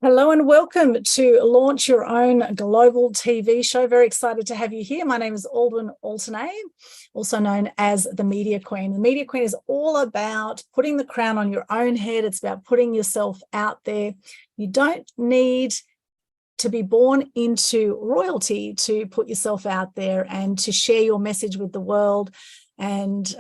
Hello and welcome to Launch Your Own Global TV Show. Very excited to have you here. My name is Aldwyn Altanay, also known as the Media Queen. The Media Queen is all about putting the crown on your own head. It's about putting yourself out there. You don't need to be born into royalty to put yourself out there and to share your message with the world and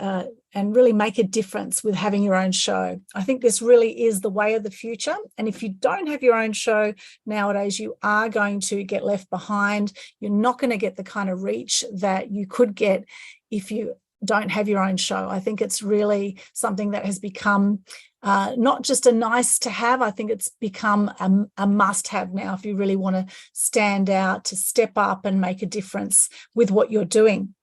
really make a difference with having your own show. I think this really is the way of the future. And if you don't have your own show nowadays, you are going to get left behind. You're not going to get the kind of reach that you could get if you don't have your own show. I think it's really something that has become not just a nice to have. I think it's become a must have now if you really want to stand out, to step up and make a difference with what you're doing.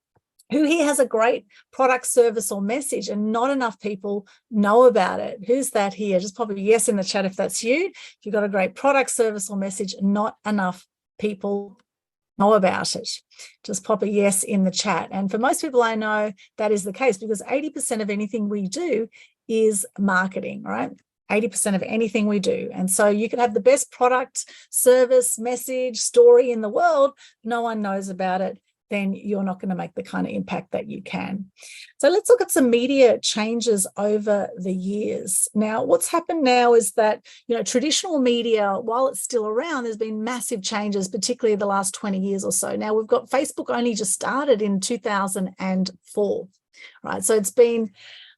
Who here has a great product, service, or message and not enough people know about it? Who's that here? Just pop a yes in the chat if that's you. If you've got a great product, service, or message, not enough people know about it. Just pop a yes in the chat. And for most people I know, that is the case because 80% of anything we do is marketing, right? 80% of anything we do. And so you could have the best product, service, message, story in the world. No one knows about it. Then you're not going to make the kind of impact that you can. So let's look at some media changes over the years. Now, what's happened now is that, traditional media, while it's still around, there's been massive changes, particularly the last 20 years or so. Now, we've got Facebook only just started in 2004, right? So it's been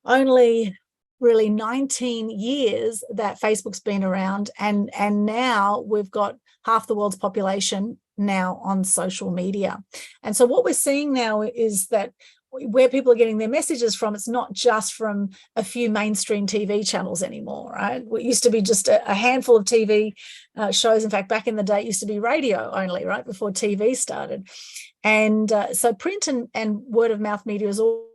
only really 19 years that Facebook's been around. And now we've got half the world's population now on social media. And so what we're seeing now is that where people are getting their messages from, it's not just from a few mainstream TV channels anymore, right? It used to be just a handful of TV shows. In fact, back in the day, it used to be radio only, right, before TV started. And so print and word of mouth media is all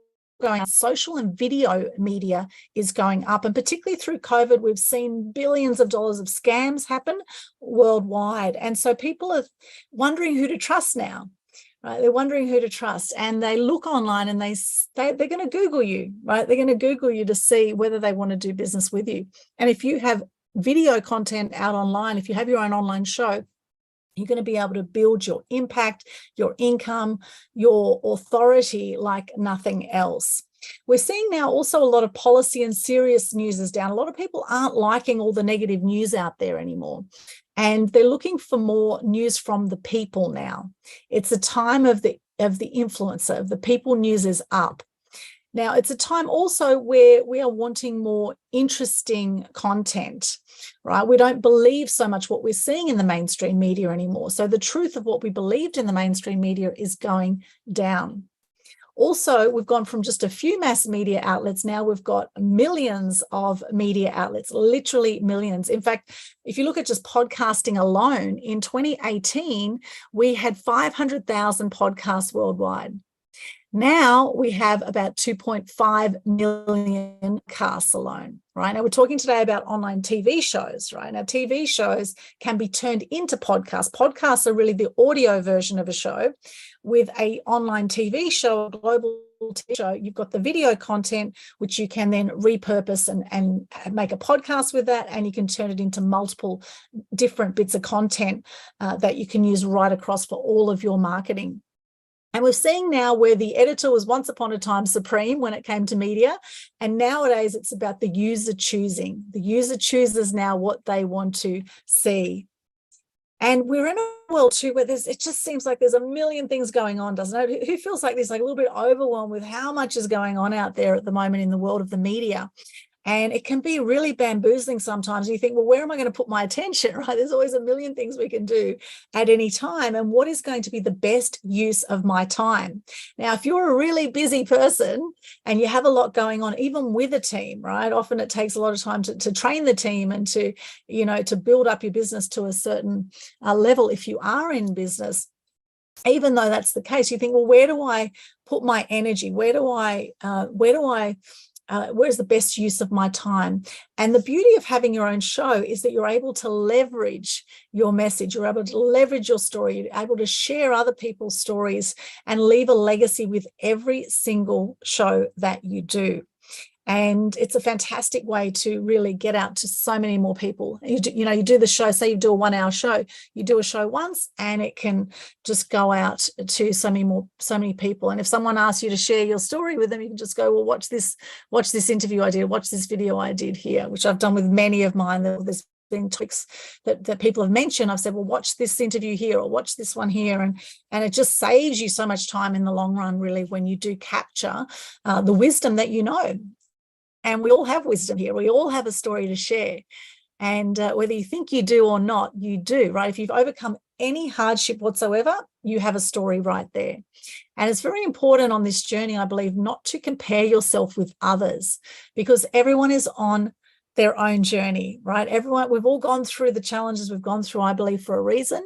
going up. Social and video media is going up. And particularly through COVID, we've seen billions of dollars of scams happen worldwide. And so people are wondering who to trust now. Right? They're wondering who to trust, and they look online and they're going to Google you, right? They're going to Google you to see whether they want to do business with you. And if you have video content out online, if you have your own online show, you're going to be able to build your impact, your income, your authority like nothing else. We're seeing now also a lot of policy and serious news is down. A lot of people aren't liking all the negative news out there anymore. And they're looking for more news from the people now. It's a time of the influencer, of the people news is up. Now, it's a time also where we are wanting more interesting content, right? We don't believe so much what we're seeing in the mainstream media anymore. So the truth of what we believed in the mainstream media is going down. Also, we've gone from just a few mass media outlets. Now we've got millions of media outlets, literally millions. In fact, if you look at just podcasting alone, in 2018, we had 500,000 podcasts worldwide. Now we have about 2.5 million casts alone, right? Now we're talking today about online TV shows, right? Now TV shows can be turned into podcasts. Podcasts are really the audio version of a show. With an online TV show, a global TV show, you've got the video content, which you can then repurpose and make a podcast with that, and you can turn it into multiple different bits of content that you can use right across for all of your marketing. And we're seeing now where the editor was once upon a time supreme when it came to media. And nowadays it's about the user choosing. The user chooses now what they want to see. And we're in a world too where it just seems like there's a million things going on, doesn't it? Who feels like there's like a little bit overwhelmed with how much is going on out there at the moment in the world of the media? And it can be really bamboozling sometimes. You think, well, where am I going to put my attention, right? There's always a million things we can do at any time. And what is going to be the best use of my time? Now, if you're a really busy person and you have a lot going on, even with a team, right? Often it takes a lot of time to train the team and to build up your business to a certain level if you are in business. Even though that's the case, you think, well, where do I put my energy? Where's the best use of my time? And the beauty of having your own show is that you're able to leverage your message. You're able to leverage your story. You're able to share other people's stories and leave a legacy with every single show that you do. And it's a fantastic way to really get out to so many more people. You do the show, say you do a 1 hour show, you do a show once and it can just go out to so many people. And if someone asks you to share your story with them, you can just go, well, watch this interview I did, watch this video I did here, which I've done with many of mine. There's been topics that people have mentioned. I've said, well, watch this interview here or watch this one here. And it just saves you so much time in the long run, really, when you do capture the wisdom that you know. And we all have wisdom here. We all have a story to share. And whether you think you do or not, you do, right? If you've overcome any hardship whatsoever, you have a story right there. And it's very important on this journey, I believe, not to compare yourself with others, because everyone is on their own journey, right? We've all gone through the challenges we've gone through, I believe, for a reason.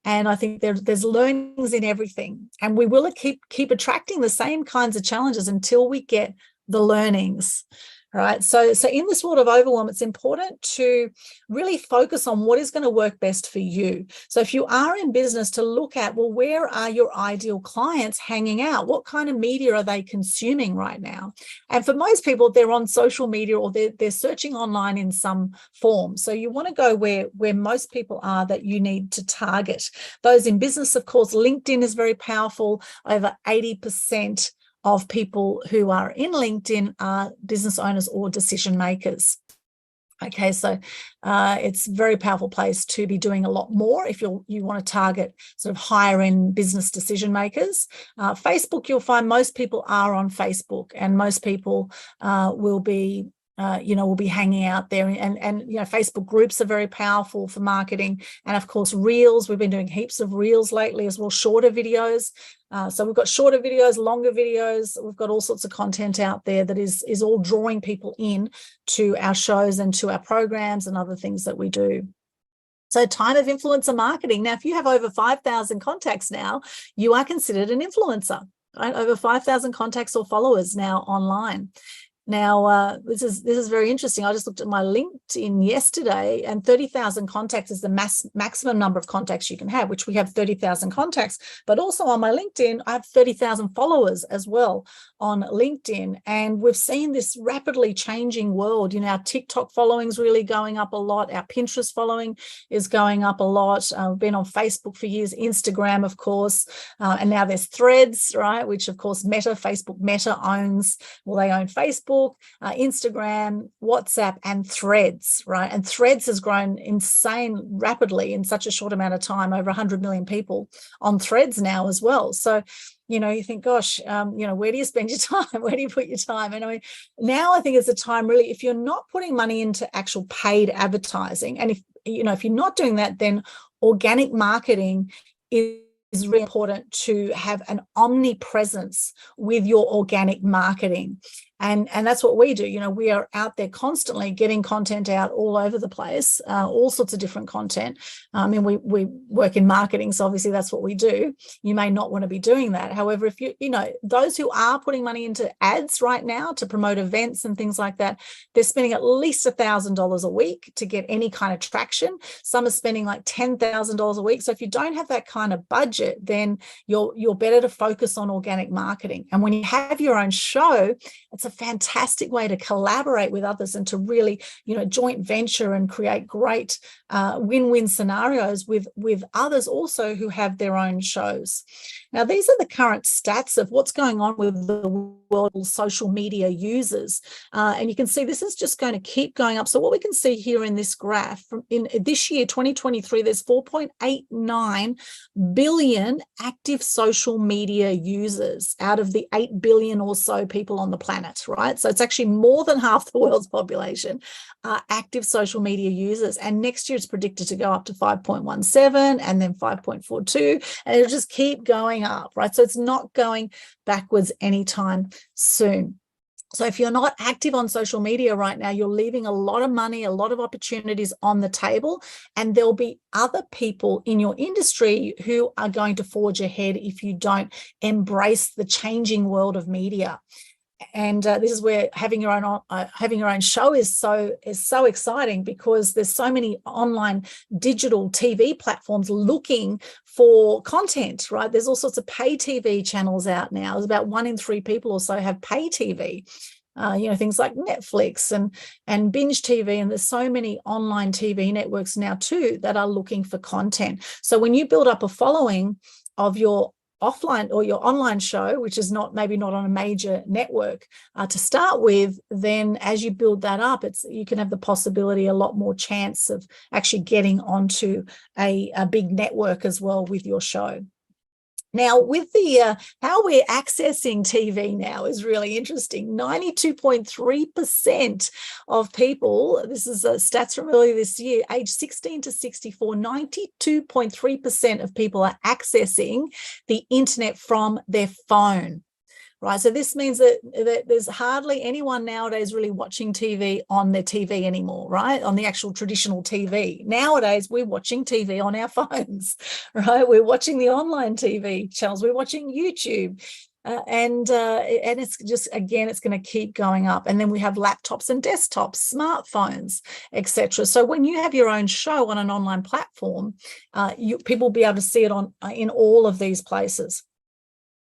And I think there's learnings in everything. And we will keep attracting the same kinds of challenges until we get the learnings. Right. So in this world of overwhelm, it's important to really focus on what is going to work best for you. So if you are in business, to look at, well, where are your ideal clients hanging out? What kind of media are they consuming right now? And for most people, they're on social media or they're searching online in some form. So you want to go where most people are that you need to target. Those in business, of course, LinkedIn is very powerful. Over 80% of people who are in LinkedIn are business owners or decision makers. Okay, so it's a very powerful place to be doing a lot more if you want to target sort of higher end business decision makers. Facebook, you'll find most people are on Facebook, and most people will be hanging out there, and Facebook groups are very powerful for marketing. And of course, Reels, we've been doing heaps of Reels lately as well, shorter videos. So we've got shorter videos, longer videos. We've got all sorts of content out there that is all drawing people in to our shows and to our programs and other things that we do. So time of influencer marketing. Now, if you have over 5,000 contacts now, you are considered an influencer, right? Over 5,000 contacts or followers now online. Now, this is very interesting. I just looked at my LinkedIn yesterday, and 30,000 contacts is the maximum number of contacts you can have, which we have 30,000 contacts. But also on my LinkedIn, I have 30,000 followers as well on LinkedIn. And we've seen this rapidly changing world. Our TikTok following is really going up a lot. Our Pinterest following is going up a lot. We've been on Facebook for years, Instagram, of course. And now there's Threads, right? Which, of course, Facebook Meta owns. Well, they own Facebook, Instagram, WhatsApp, and Threads, right? And Threads has grown insane rapidly in such a short amount of time, over 100 million people on Threads now as well. So, you think, gosh, where do you spend your time? Where do you put your time? And I mean, now I think it's a time really, if you're not putting money into actual paid advertising, and if you're not doing that, then organic marketing is really important to have an omnipresence with your organic marketing. And that's what we do. We are out there constantly getting content out all over the place, all sorts of different content. I mean, we work in marketing, so obviously that's what we do. You may not want to be doing that. However, if those who are putting money into ads right now to promote events and things like that, they're spending at least $1,000 a week to get any kind of traction. Some are spending like $10,000 a week. So if you don't have that kind of budget, then you're better to focus on organic marketing. And when you have your own show, it's a fantastic way to collaborate with others and to really, joint venture and create great win-win scenarios with others also who have their own shows. Now, these are the current stats of what's going on with the world of social media users. And you can see this is just going to keep going up. So what we can see here in this graph, in this year, 2023, there's 4.89 billion active social media users out of the 8 billion or so people on the planet, right? So it's actually more than half the world's population are active social media users. And next year it's predicted to go up to 5.17 and then 5.42, and it'll just keep going up, right? So it's not going backwards anytime soon. So if you're not active on social media right now, you're leaving a lot of money, a lot of opportunities on the table, and there'll be other people in your industry who are going to forge ahead if you don't embrace the changing world of media. And this is where having your own show is so exciting, because there's so many online digital TV platforms looking for content, right? There's all sorts of pay TV channels out now. There's about 1 in 3 people or so have pay TV. things like Netflix and Binge TV, and there's so many online TV networks now too that are looking for content. So when you build up a following of your offline or your online show, which is maybe not on a major network to start with, then as you build that up, you can have the possibility, a lot more chance of actually getting onto a big network as well with your show. Now, with the how we're accessing TV now is really interesting. 92.3% of people, this is stats from earlier this year, age 16 to 64, 92.3% of people are accessing the internet from their phone. Right, so this means that there's hardly anyone nowadays really watching TV on their TV anymore, right? On the actual traditional TV. Nowadays, we're watching TV on our phones, right? We're watching the online TV channels. We're watching YouTube. And it's just, again, it's going to keep going up. And then we have laptops and desktops, smartphones, etc. So when you have your own show on an online platform, people will be able to see it in all of these places,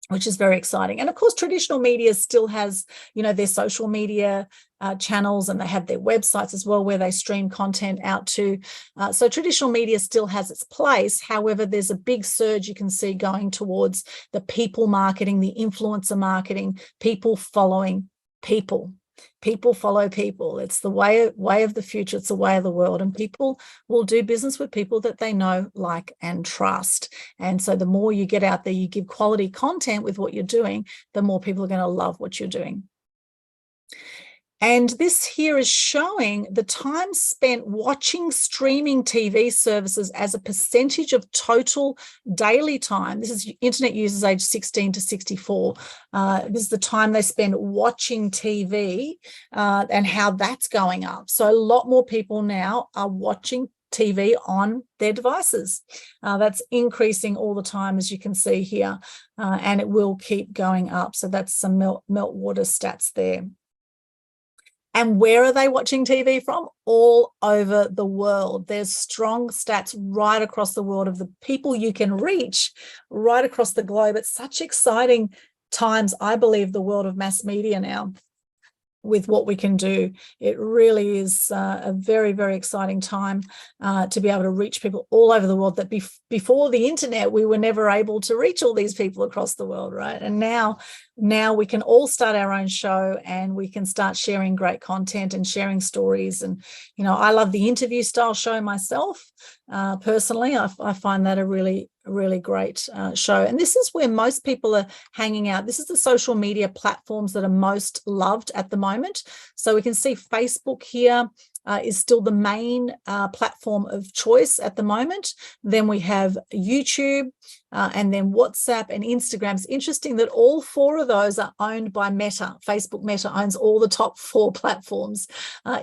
which is very exciting. And of course, traditional media still has, their social media channels, and they have their websites as well where they stream content out to. So traditional media still has its place. However, there's a big surge you can see going towards the people marketing, the influencer marketing, people following people. People follow people. It's the way of the future. It's the way of the world. And people will do business with people that they know, like, and trust. And so the more you get out there, you give quality content with what you're doing, the more people are going to love what you're doing. And this here is showing the time spent watching streaming TV services as a percentage of total daily time. This is internet users age 16 to 64. This is the time they spend watching TV and how that's going up. So a lot more people now are watching TV on their devices. That's increasing all the time, as you can see here, and it will keep going up. So that's some Meltwater stats there. And where are they watching TV from? All over the world. There's strong stats right across the world of the people you can reach right across the globe. It's such exciting times, I believe, the world of mass media now, with what we can do. It really is a very, very exciting time to be able to reach people all over the world that before the internet, we were never able to reach all these people across the world, right? And now we can all start our own show, and we can start sharing great content and sharing stories. And, I love the interview style show myself. Personally, I find that a really great show. And this is where most people are hanging out. This is the social media platforms that are most loved at the moment. So we can see Facebook here is still the main platform of choice at the moment. Then we have YouTube, and then WhatsApp and Instagram. It's interesting that all four of those are owned by Meta. Facebook Meta owns all the top four platforms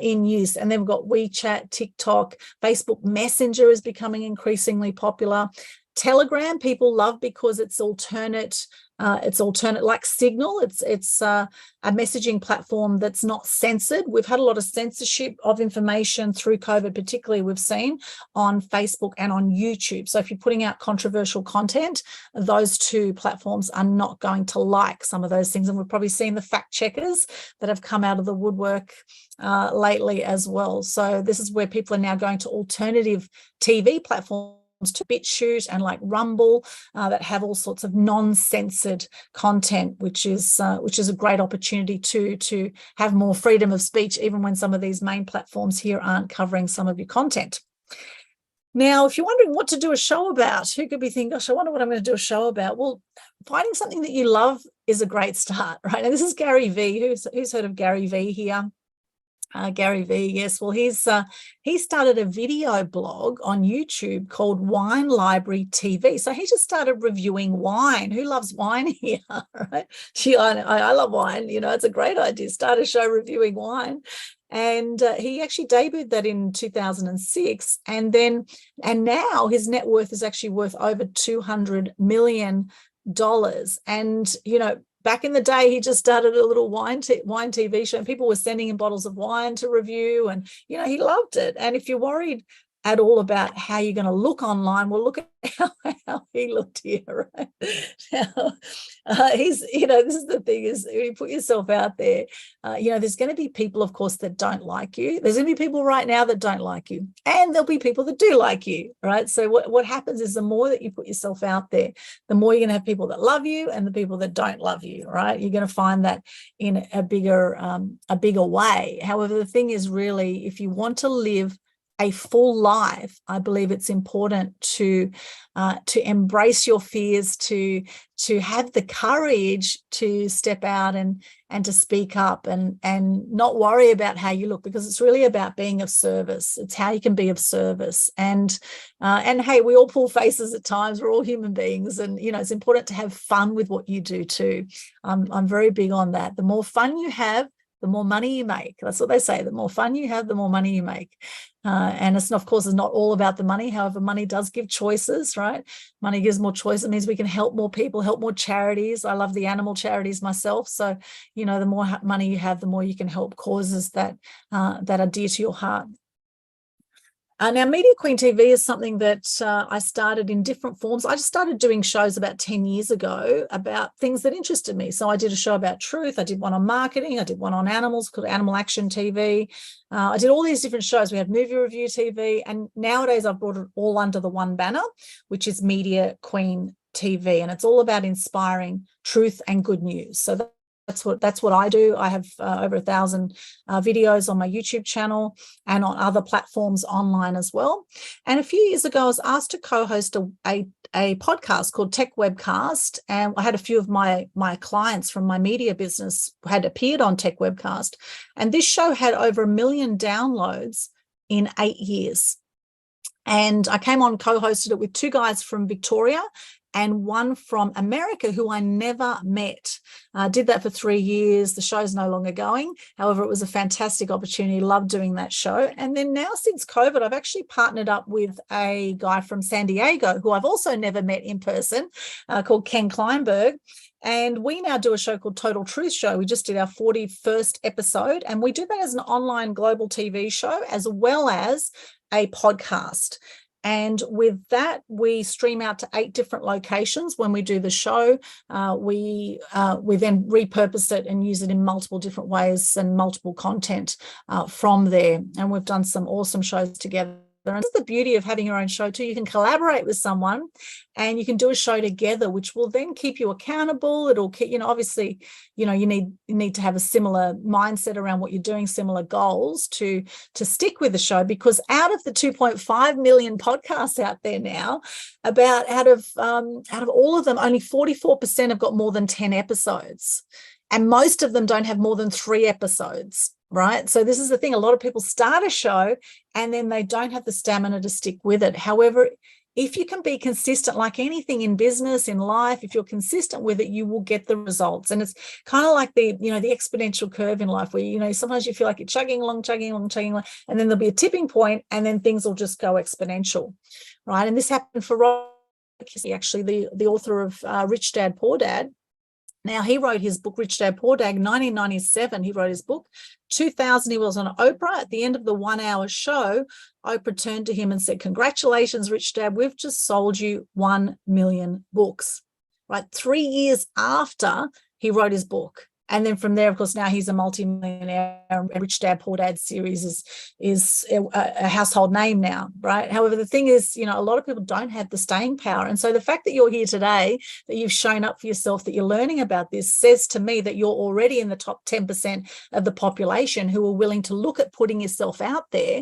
in use. And then we've got WeChat, TikTok, Facebook Messenger is becoming increasingly popular. Telegram people love because it's alternate like Signal. It's a messaging platform that's not censored. We've had a lot of censorship of information through COVID, particularly we've seen on Facebook and on YouTube. So if you're putting out controversial content, those two platforms are not going to like some of those things. And we've probably seen the fact checkers that have come out of the woodwork lately as well. So this is where people are now going to alternative TV platforms, to BitChute and like Rumble, that have all sorts of non-censored content, which is a great opportunity to have more freedom of speech, even when some of these main platforms here aren't covering some of your content. Now, if you're wondering what to do a show about, who could be thinking, gosh, I wonder what I'm going to do a show about? Well, finding something that you love is a great start, right? And this is Gary Vee. Who's heard of Gary Vee here? Gary Vee, yes. Well, he started a video blog on YouTube called Wine Library TV. So he just started reviewing wine. Who loves wine here? Right? I love wine. It's a great idea. Start a show reviewing wine. And he actually debuted that in 2006. And now his net worth is actually worth over $200 million. And, back in the day, he just started a little wine TV show, and people were sending him bottles of wine to review, and he loved it. And if you're worried at all about how you're going to look online. Well, look at how he looked here, right? Now, this is the thing, is when you put yourself out there, there's going to be people, of course, that don't like you. There's going to be people right now that don't like you, and there'll be people that do like you, right? So what happens is the more that you put yourself out there, the more you're going to have people that love you and the people that don't love you, right? You're going to find that in a bigger way. However, the thing is, really, if you want to live a full life, I believe it's important to embrace your fears, to have the courage to step out and to speak up and not worry about how you look, because it's really about being of service. It's how you can be of service. And hey, we all pull faces at times. We're all human beings, and it's important to have fun with what you do too. I'm very big on that. The more fun you have, the more money you make. That's what they say. The more fun you have, the more money you make. And it's, of course, it's not all about the money. However, money does give choices, right? Money gives more choice. It means we can help more people, help more charities. I love the animal charities myself. So, the more money you have, the more you can help causes that are dear to your heart. Now, Media Queen TV is something that I started in different forms. I just started doing shows about 10 years ago about things that interested me. So I did a show about truth. I did one on marketing. I did one on animals called Animal Action TV. I did all these different shows. We had movie review TV. And nowadays I've brought it all under the one banner, which is Media Queen TV. And it's all about inspiring truth and good news. So that's what I do. I have over 1,000 videos on my YouTube channel and on other platforms online as well. And a few years ago, I was asked to co-host a podcast called Tech Webcast, and I had a few of my clients from my media business had appeared on Tech Webcast, and this show had over 1 million downloads in 8 years. And I came on, co-hosted it with 2 guys from Victoria and one from America who I never met. Did that for 3 years. The show's no longer going. However, it was a fantastic opportunity. Loved doing that show. And then now, since COVID, I've actually partnered up with a guy from San Diego who I've also never met in person, called Ken Kleinberg. And we now do a show called Total Truth Show. We just did our 41st episode, and we do that as an online global TV show as well as a podcast. And with that, we stream out to 8 different locations when we do the show. We then repurpose it and use it in multiple different ways and multiple content from there. And we've done some awesome shows together. And that's the beauty of having your own show too. You can collaborate with someone and you can do a show together, which will then keep you accountable. It'll keep, obviously, you need to have a similar mindset around what you're doing, similar goals to stick with the show, because out of the 2.5 million podcasts out there now, out of all of them, only 44% have got more than 10 episodes. And most of them don't have more than 3 episodes. Right. So this is the thing. A lot of people start a show and then they don't have the stamina to stick with it. However, if you can be consistent, like anything in business, in life, if you're consistent with it, you will get the results. And it's kind of like the exponential curve in life where, sometimes you feel like you're chugging along, and then there'll be a tipping point and then things will just go exponential. Right. And this happened for Rob, actually the author of Rich Dad, Poor Dad. Now, he wrote his book, Rich Dad, Poor Dad, 1997. He wrote his book. 2000, he was on Oprah. At the end of the 1-hour show, Oprah turned to him and said, "Congratulations, Rich Dad, we've just sold you 1 million books." Right? 3 years after he wrote his book. And then from there, of course, now he's a multi-millionaire. Rich Dad, Poor Dad series is a household name now, right? However, the thing is, a lot of people don't have the staying power. And so the fact that you're here today, that you've shown up for yourself, that you're learning about this, says to me that you're already in the top 10% of the population who are willing to look at putting yourself out there.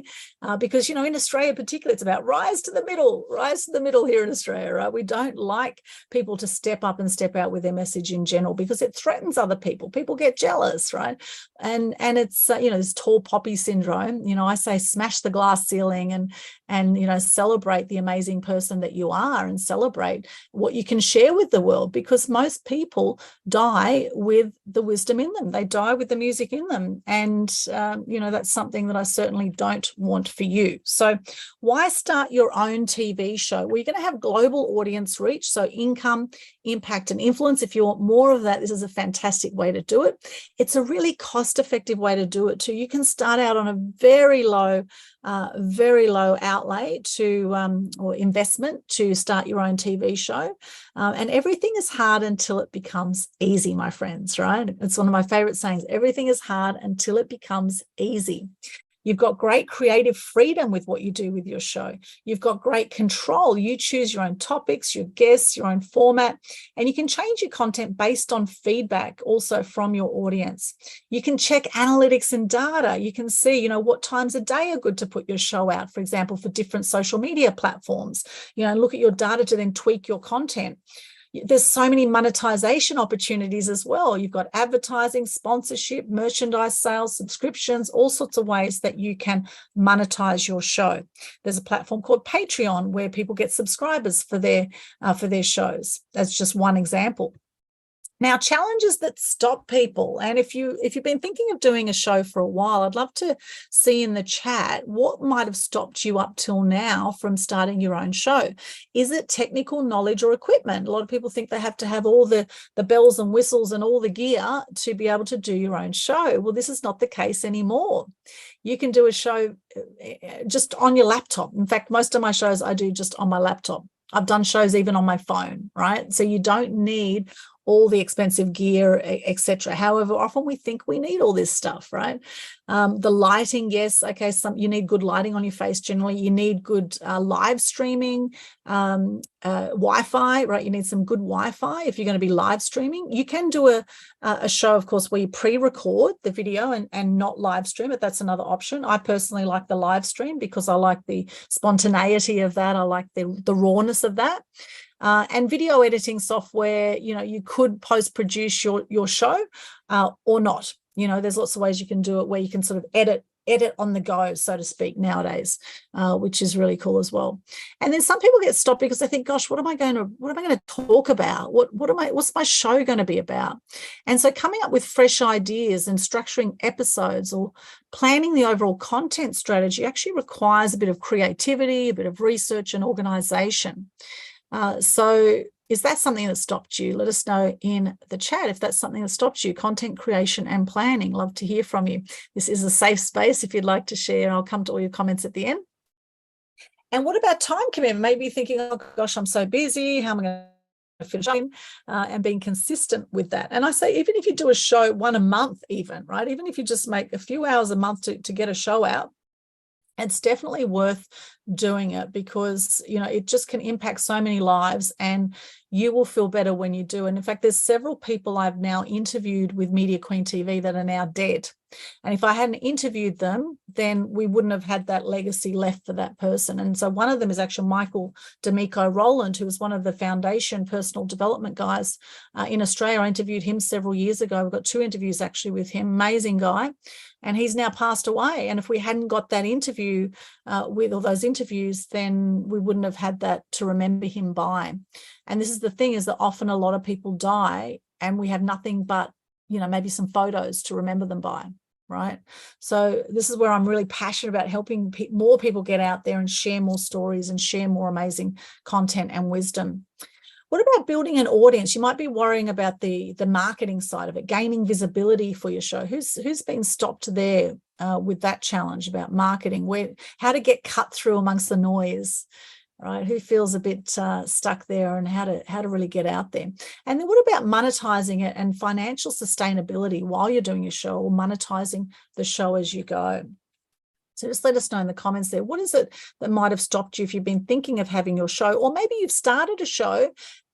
Because, in Australia particularly, it's about rise to the middle here in Australia, right? We don't like people to step up and step out with their message in general because it threatens other people. People get jealous, right? And it's this tall poppy syndrome. I say smash the glass ceiling and celebrate the amazing person that you are and celebrate what you can share with the world, because most people die with the wisdom in them. They die with the music in them, and that's something that I certainly don't want for you. So why start your own TV show? Well, you're going to have global audience reach, so income, impact, and influence. If you want more of that, this is a fantastic way to do it. It's a really cost-effective way to do it too. You can start out on a very low outlay to or investment to start your own TV show. And everything is hard until it becomes easy, my friends, right? It's one of my favorite sayings, everything is hard until it becomes easy. You've got great creative freedom with what you do with your show. You've got great control. You choose your own topics, your guests, your own format, and you can change your content based on feedback also from your audience. You can check analytics and data. You can see, what times a day are good to put your show out, for example, for different social media platforms, and look at your data to then tweak your content. There's so many monetization opportunities as well. You've got advertising, sponsorship, merchandise sales, subscriptions, all sorts of ways that you can monetize your show. There's a platform called Patreon where people get subscribers for their shows. That's just one example. Now, challenges that stop people, and if you've been thinking of doing a show for a while, I'd love to see in the chat what might have stopped you up till now from starting your own show. Is it technical knowledge or equipment? A lot of people think they have to have all the bells and whistles and all the gear to be able to do your own show. Well, this is not the case anymore. You can do a show just on your laptop. In fact, most of my shows I do just on my laptop. I've done shows even on my phone, right? So you don't need all the expensive gear, etc. However, often we think we need all this stuff, right? The lighting, yes, okay, you need good lighting on your face generally. You need good live streaming, Wi-Fi, right? You need some good Wi-Fi if you're going to be live streaming. You can do a show, of course, where you pre-record the video and not live stream it. That's another option. I personally like the live stream because I like the spontaneity of that. I like the rawness of that. And video editing software, you could post-produce your show or not. There's lots of ways you can do it where you can sort of edit on the go, so to speak, nowadays, which is really cool as well. And then some people get stopped because they think, gosh, what am I going to talk about? What's my show going to be about? And so coming up with fresh ideas and structuring episodes or planning the overall content strategy actually requires a bit of creativity, a bit of research and organization. So is that something that stopped you? Let us know in the chat if that's something that stopped you. Content creation and planning. Love to hear from you. This is a safe space if you'd like to share. I'll come to all your comments at the end. And what about time commitment? Maybe you're thinking, oh gosh, I'm so busy. How am I going to finish up? And being consistent with that. And I say, even if you do a show one a month even, right? Even if you just make a few hours a month to get a show out, it's definitely worth doing it because, it just can impact so many lives and you will feel better when you do. And in fact, there's several people I've now interviewed with Media Queen TV that are now dead. And if I hadn't interviewed them, then we wouldn't have had that legacy left for that person. And so one of them is actually Michael D'Amico Rowland, who was one of the foundation personal development guys in Australia. I interviewed him several years ago. We've got 2 interviews actually with him. Amazing guy. And he's now passed away. And if we hadn't got that interview with all those interviews, then we wouldn't have had that to remember him by. And this is the thing, is that often a lot of people die and we have nothing but, maybe some photos to remember them by, right? So this is where I'm really passionate about helping more people get out there and share more stories and share more amazing content and wisdom. What about building an audience? You might be worrying about the marketing side of it, gaining visibility for your show. Who's been stopped there with that challenge about marketing? How to get cut through amongst the noise, right? Who feels a bit stuck there, and how to really get out there? And then what about monetizing it and financial sustainability while you're doing your show, or monetizing the show as you go? So just let us know in the comments there. What is it that might have stopped you if you've been thinking of having your show, or maybe you've started a show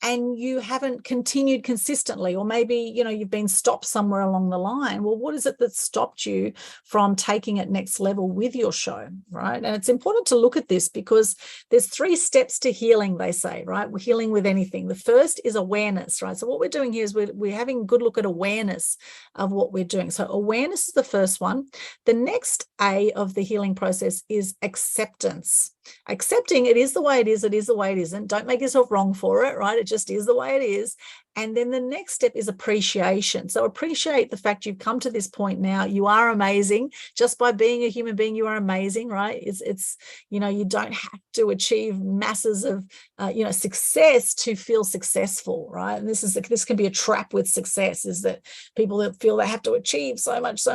and you haven't continued consistently, or maybe, you've been stopped somewhere along the line. Well, what is it that stopped you from taking it next level with your show, right? And it's important to look at this because there's 3 steps to healing, they say, right? We're healing with anything. The first is awareness, right? So what we're doing here is we're having a good look at awareness of what we're doing. So awareness is the first one. The next A of the healing process is acceptance. Accepting it is the way it is the way it isn't. Don't make yourself wrong for it, right? It just is the way it is. And then the next step is appreciation. So appreciate the fact you've come to this point now. You are amazing. Just by being a human being, you are amazing, right? It's you know, you don't have to achieve masses of you know, success to feel successful, right? And this can be a trap with success, is that people that feel they have to achieve so much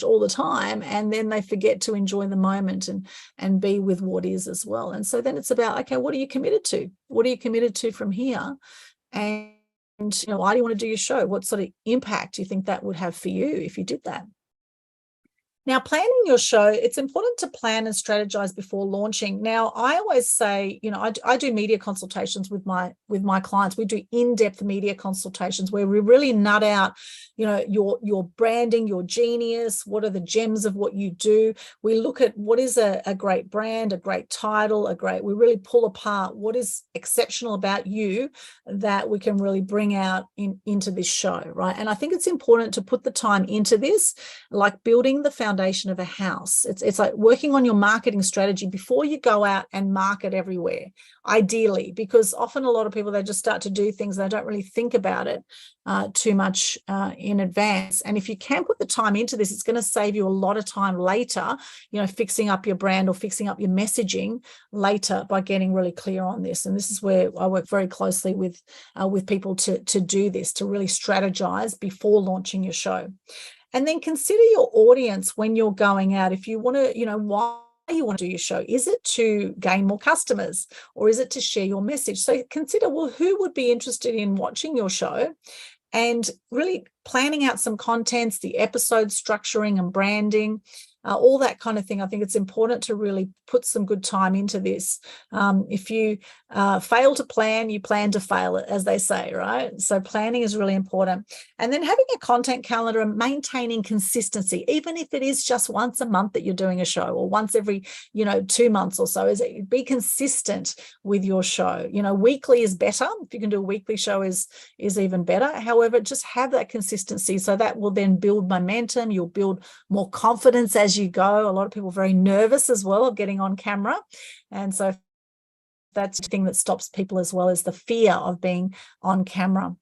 all the time, and then they forget to enjoy the moment and be with what is as well. And so then it's about, okay, what are you committed to? What are you committed to from here? And you know, why do you want to do your show? What sort of impact do you think that would have for you if you did that? Now, planning your show, it's important to plan and strategize before launching. Now, I always say, you know, I do media consultations with my clients. We do in-depth media consultations where we really nut out, you know, your branding, your genius, what are the gems of what you do. We look at what is a great brand, a great title, we really pull apart what is exceptional about you that we can really bring out into this show, right? And I think it's important to put the time into this, like building the foundation of a house. It's like working on your marketing strategy before you go out and market everywhere, ideally, because often a lot of people, they just start to do things, they don't really think about it too much in advance. And if you can put the time into this, it's going to save you a lot of time later, you know, fixing up your brand or fixing up your messaging later by getting really clear on this. And this is where I work very closely with people to do this, to really strategize before launching your show. And then consider your audience when you're going out. If you want to, you know, why you want to do your show. Is it to gain more customers, or is it to share your message? So consider, well, who would be interested in watching your show, and really planning out some contents, the episode structuring and branding, all that kind of thing. I think it's important to really put some good time into this. If you fail to plan, you plan to fail, as they say, right? So planning is really important. And then having a content calendar and maintaining consistency, even if it is just once a month that you're doing a show, or once every, you know, 2 months or so, is it, be consistent with your show. You know, weekly is better. If you can do a weekly show is even better. However, just have that consistency, so that will then build momentum. You'll build more confidence as you go. A lot of people are very nervous as well of getting on camera. And so that's the thing that stops people as well, is the fear of being on camera.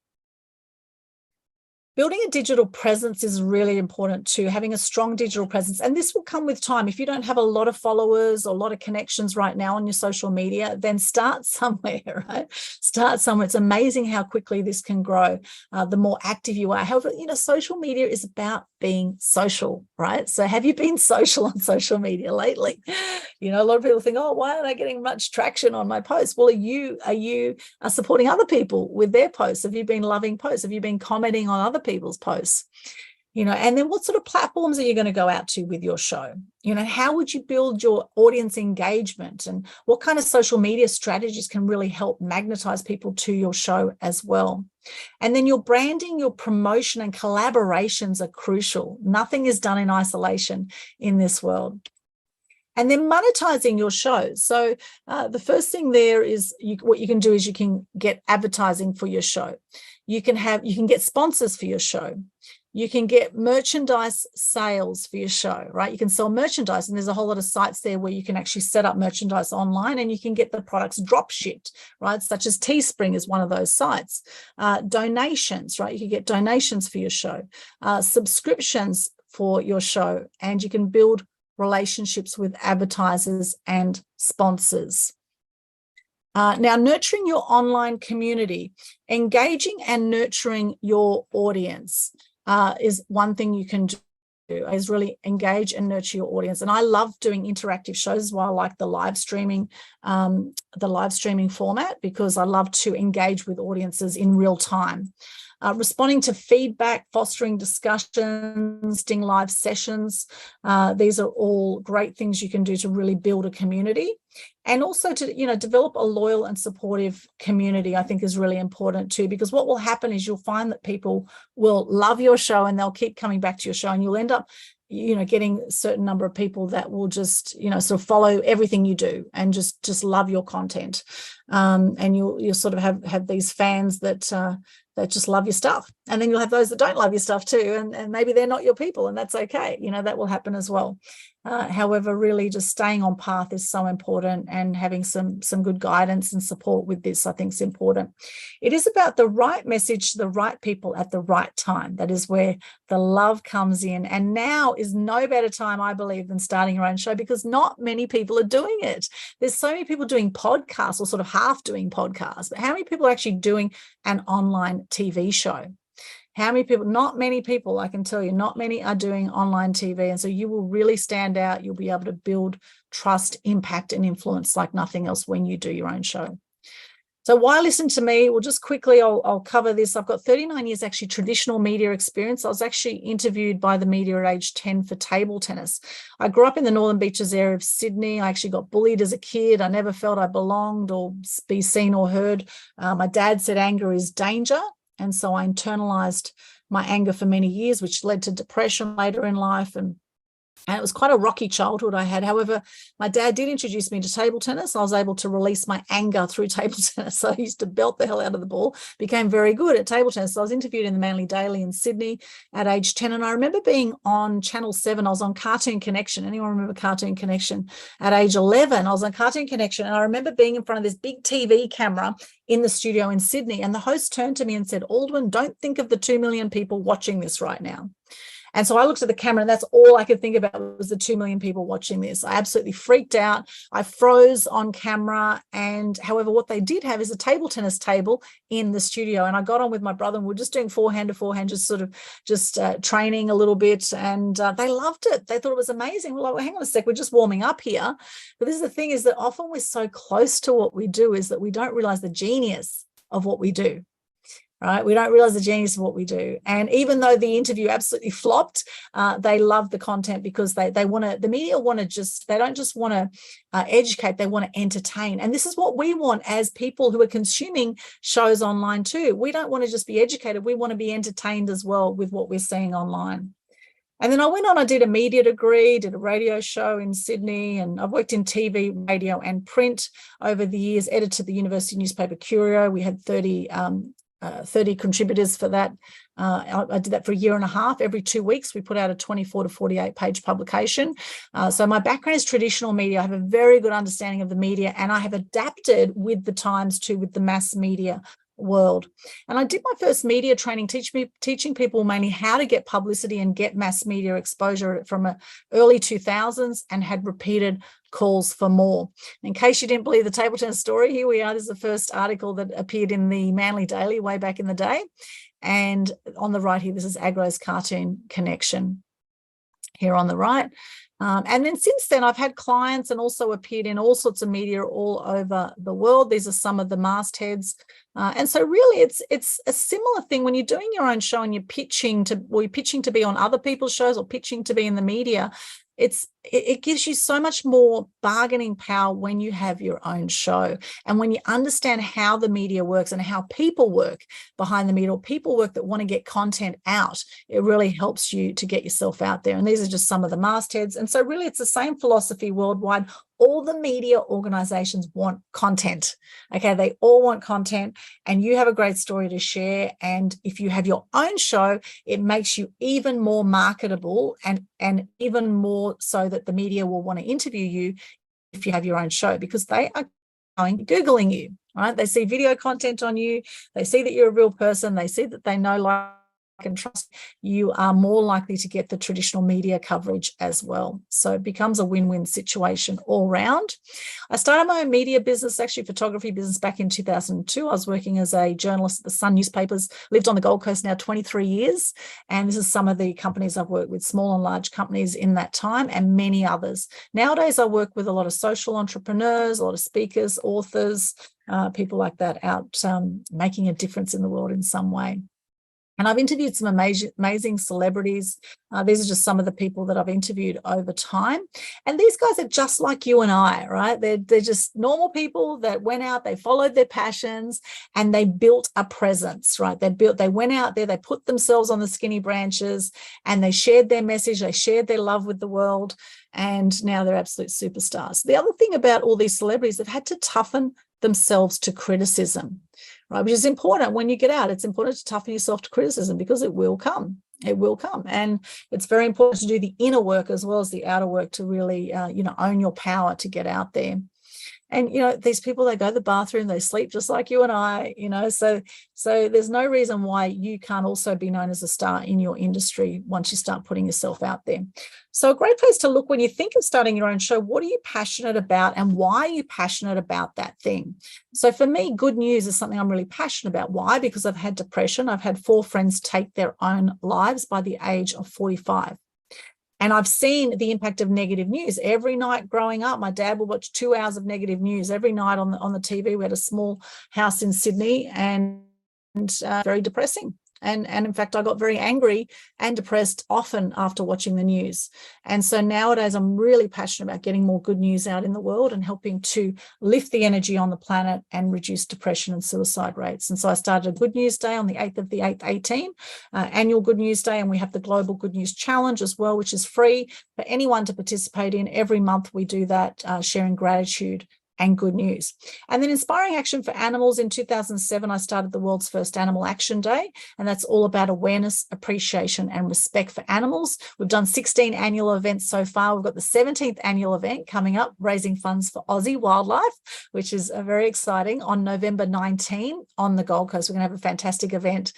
Building a digital presence is really important too, having a strong digital presence. And this will come with time. If you don't have a lot of followers or a lot of connections right now on your social media, then start somewhere, right? Start somewhere. It's amazing how quickly this can grow, the more active you are. However, you know, social media is about being social, right? So have you been social on social media lately? You know, a lot of people think, oh, why aren't I getting much traction on my posts? Well, are you supporting other people with their posts? Have you been loving posts? Have you been commenting on other people's posts? You know, and then what sort of platforms are you going to go out to with your show? You know, how would you build your audience engagement, and what kind of social media strategies can really help magnetize people to your show as well? And then your branding, your promotion and collaborations are crucial. Nothing is done in isolation in this world. And then monetizing your shows. So the first thing there is what you can do is you can get advertising for your show. You can get sponsors for your show. You can get merchandise sales for your show, right? You can sell merchandise, and there's a whole lot of sites there where you can actually set up merchandise online, and you can get the products drop shipped, right? Such as Teespring is one of those sites. Donations, right? You can get donations for your show, subscriptions for your show, and you can build relationships with advertisers and sponsors. Now, nurturing your online community, engaging and nurturing your audience is one thing you can do, is really engage and nurture your audience. And I love doing interactive shows, while I like the live streaming format, because I love to engage with audiences in real time. Responding to feedback, fostering discussions, doing live sessions. These are all great things you can do to really build a community, and also to, you know, develop a loyal and supportive community. I think is really important too, because what will happen is you'll find that people will love your show and they'll keep coming back to your show, and you'll end up, you know, getting a certain number of people that will just, you know, sort of follow everything you do and just love your content. And you'll sort of have these fans that that just love your stuff. And then you'll have those that don't love your stuff too. And maybe they're not your people, and that's okay. That will happen as well. However, really just staying on path is so important, and having some good guidance and support with this, I think, is important. It is about the right message to the right people at the right time. That is where the love comes in. And now is no better time, I believe, than starting your own show, because not many people are doing it. There's so many people doing podcasts, or sort of half doing podcasts, but how many people are actually doing an online TV show? How many people? Not many people, I can tell you, not many are doing online TV. And so you will really stand out. You'll be able to build trust, impact, and influence like nothing else when you do your own show. So why listen to me? Well, just quickly, I'll cover this. I've got 39 years actually traditional media experience. I was actually interviewed by the media at age 10 for table tennis. I grew up in the Northern Beaches area of Sydney. I actually got bullied as a kid. I never felt I belonged or be seen or heard. My dad said anger is danger. And so I internalized my anger for many years, which led to depression later in life. And it was quite a rocky childhood I had. However, my dad did introduce me to table tennis. I was able to release my anger through table tennis. So I used to belt the hell out of the ball, became very good at table tennis. So I was interviewed in the Manly Daily in Sydney at age 10. And I remember being on Channel 7. I was on Cartoon Connection. Anyone remember Cartoon Connection? At age 11, I was on Cartoon Connection. And I remember being in front of this big TV camera in the studio in Sydney. And the host turned to me and said, "Aldwyn, don't think of the 2 million people watching this right now." And so I looked at the camera, and that's all I could think about was the 2 million people watching this. I absolutely freaked out. I froze on camera. And however, what they did have is a table tennis table in the studio. And I got on with my brother, and we're just doing forehand to forehand, just training a little bit. And they loved it. They thought it was amazing. We're like, well, hang on a sec, we're just warming up here. But this is the thing, is that often we're so close to what we do is that we don't realize the genius of what we do. Right? We don't realize the genius of what we do. And even though the interview absolutely flopped, they love the content, because they want to, the media want to they don't just want to educate, they want to entertain. And this is what we want as people who are consuming shows online too. We don't want to just be educated. We want to be entertained as well with what we're seeing online. And then I went on, I did a media degree, did a radio show in Sydney, and I've worked in TV, radio, and print over the years, edited the university newspaper Curio. We had 30 contributors for that. I did that for a year and a half. Every 2 weeks, we put out a 24 to 48 page publication. So my background is traditional media. I have a very good understanding of the media, and I have adapted with the times too, with the mass media world. And I did my first media training, teaching people mainly how to get publicity and get mass media exposure from early 2000s, and had repeated calls for more. In case you didn't believe the table tennis story, here we are. This is the first article that appeared in the Manly Daily way back in the day. And on the right here, this is Agro's Cartoon Connection here on the right. And then since then, I've had clients and also appeared in all sorts of media all over the world. These are some of the mastheads. And so really, it's a similar thing when you're doing your own show and you're pitching to be on other people's shows, or pitching to be in the media. It gives you so much more bargaining power when you have your own show, and when you understand how the media works and how people work behind the media, or people work that want to get content out. It really helps you to get yourself out there. And these are just some of the mastheads. And so really, it's the same philosophy worldwide. All the media organizations want content. Okay, they all want content, and you have a great story to share. And if you have your own show, it makes you even more marketable, and even more so that the media will want to interview you if you have your own show, because they are Googling you, right? They see video content on you. They see that you're a real person. They see that they know, like, and trust. You are more likely to get the traditional media coverage as well. So it becomes a win-win situation all round. I started my own media business, actually photography business, back in 2002. I was working as a journalist at the Sun newspapers, lived on the Gold Coast now 23 years. And this is some of the companies I've worked with, small and large companies in that time, and many others. Nowadays, I work with a lot of social entrepreneurs, a lot of speakers, authors, people like that out making a difference in the world in some way. And I've interviewed some amazing celebrities. These are just some of the people that I've interviewed over time. And these guys are just like you and I, right? They're just normal people that went out, they followed their passions, and they built a presence, right? They went out there, they put themselves on the skinny branches, and they shared their message, they shared their love with the world, and now they're absolute superstars. The other thing about all these celebrities, they've had to toughen themselves to criticism. right? Which is important when you get out. It's important to toughen yourself to criticism because it will come. It will come. And it's very important to do the inner work as well as the outer work to really, own your power to get out there. And, these people, they go to the bathroom, they sleep just like you and I, so there's no reason why you can't also be known as a star in your industry once you start putting yourself out there. So a great place to look when you think of starting your own show, what are you passionate about and why are you passionate about that thing? So for me, good news is something I'm really passionate about. Why? Because I've had depression. I've had 4 friends take their own lives by the age of 45. And I've seen the impact of negative news. Every night growing up, my dad would watch 2 hours of negative news every night on the TV. We had a small house in Sydney and very depressing. And in fact, I got very angry and depressed often after watching the news. And so nowadays, I'm really passionate about getting more good news out in the world and helping to lift the energy on the planet and reduce depression and suicide rates. And so I started a Good News Day on the 8th of the 8th, 18, annual Good News Day. And we have the Global Good News Challenge as well, which is free for anyone to participate in. Every month we do that, sharing gratitude and good news. And then Inspiring Action for Animals. In 2007, I started the world's first Animal Action Day, and that's all about awareness, appreciation, and respect for animals. We've done 16 annual events so far. We've got the 17th annual event coming up, raising funds for Aussie wildlife, which is very exciting, on November 19 on the Gold Coast. We're going to have a fantastic event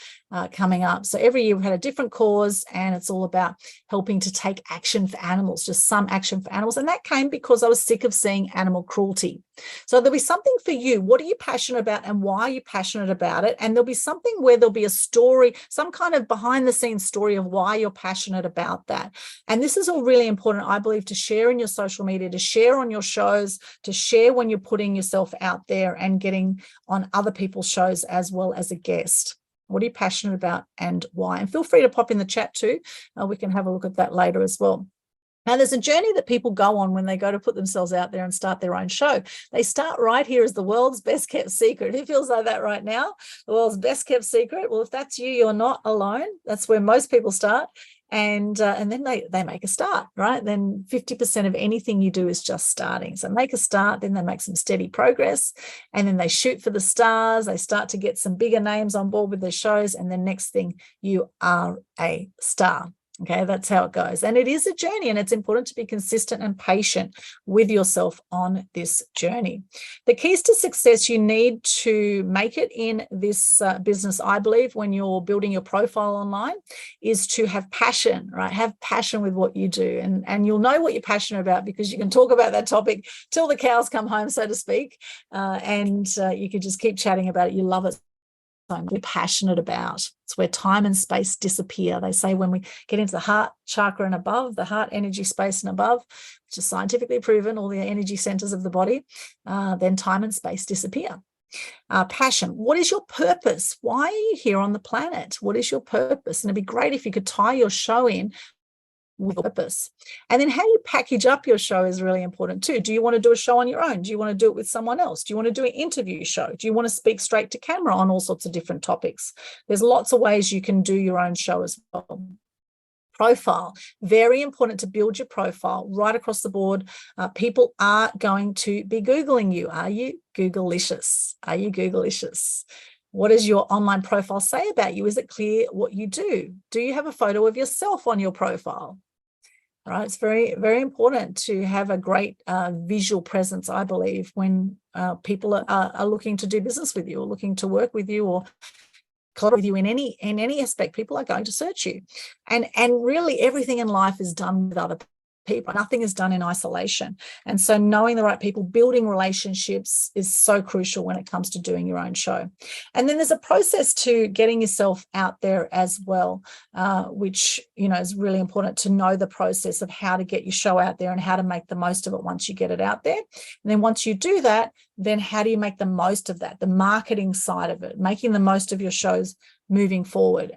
coming up. So every year we've had a different cause, and it's all about helping to take action for animals, just some action for animals. And that came because I was sick of seeing animal cruelty. So there'll be something for you. What are you passionate about and why are you passionate about it? And there'll be something where there'll be a story, some kind of behind the scenes story of why you're passionate about that. And this is all really important, I believe, to share in your social media, to share on your shows, to share when you're putting yourself out there and getting on other people's shows as well as a guest. What are you passionate about and why? And feel free to pop in the chat too. We can have a look at that later as well. Now, there's a journey that people go on when they go to put themselves out there and start their own show. They start right here as the world's best kept secret. Who feels like that right now? The world's best kept secret. Well, if that's you, you're not alone. That's where most people start. And then they make a start, right? Then 50% of anything you do is just starting. So make a start, then they make some steady progress, and then they shoot for the stars. They start to get some bigger names on board with their shows. And then next thing, you are a star. Okay, that's how it goes. And it is a journey, and it's important to be consistent and patient with yourself on this journey. The keys to success, you need to make it in this business, I believe, when you're building your profile online, is to have passion, right? Have passion with what you do. And you'll know what you're passionate about because you can talk about that topic till the cows come home, so to speak. And you can just keep chatting about it. You love it. I'm really passionate about. It's where time and space disappear. They say when we get into the heart chakra and above, the heart energy space and above, which is scientifically proven, all the energy centers of the body, then time and space disappear. Passion. What is your purpose? Why are you here on the planet? What is your purpose? And it'd be great if you could tie your show in with purpose. And then how you package up your show is really important too. Do you want to do a show on your own? Do you want to do it with someone else? Do you want to do an interview show? Do you want to speak straight to camera on all sorts of different topics? There's lots of ways you can do your own show as well. Profile, very important to build your profile right across the board. People are going to be Googling you. Are you Googleicious? Are you Googleicious? What does your online profile say about you? Is it clear what you do? Do you have a photo of yourself on your profile? Right, it's very, very important to have a great visual presence, I believe, when people are looking to do business with you or looking to work with you or collaborate with you in any aspect. People are going to search you, and really everything in life is done with other people. Nothing is done in isolation. And so knowing the right people, building relationships is so crucial when it comes to doing your own show. And then there's a process to getting yourself out there as well, which, is really important to know the process of how to get your show out there and how to make the most of it once you get it out there. And then once you do that, then how do you make the most of that? The marketing side of it, making the most of your shows moving forward.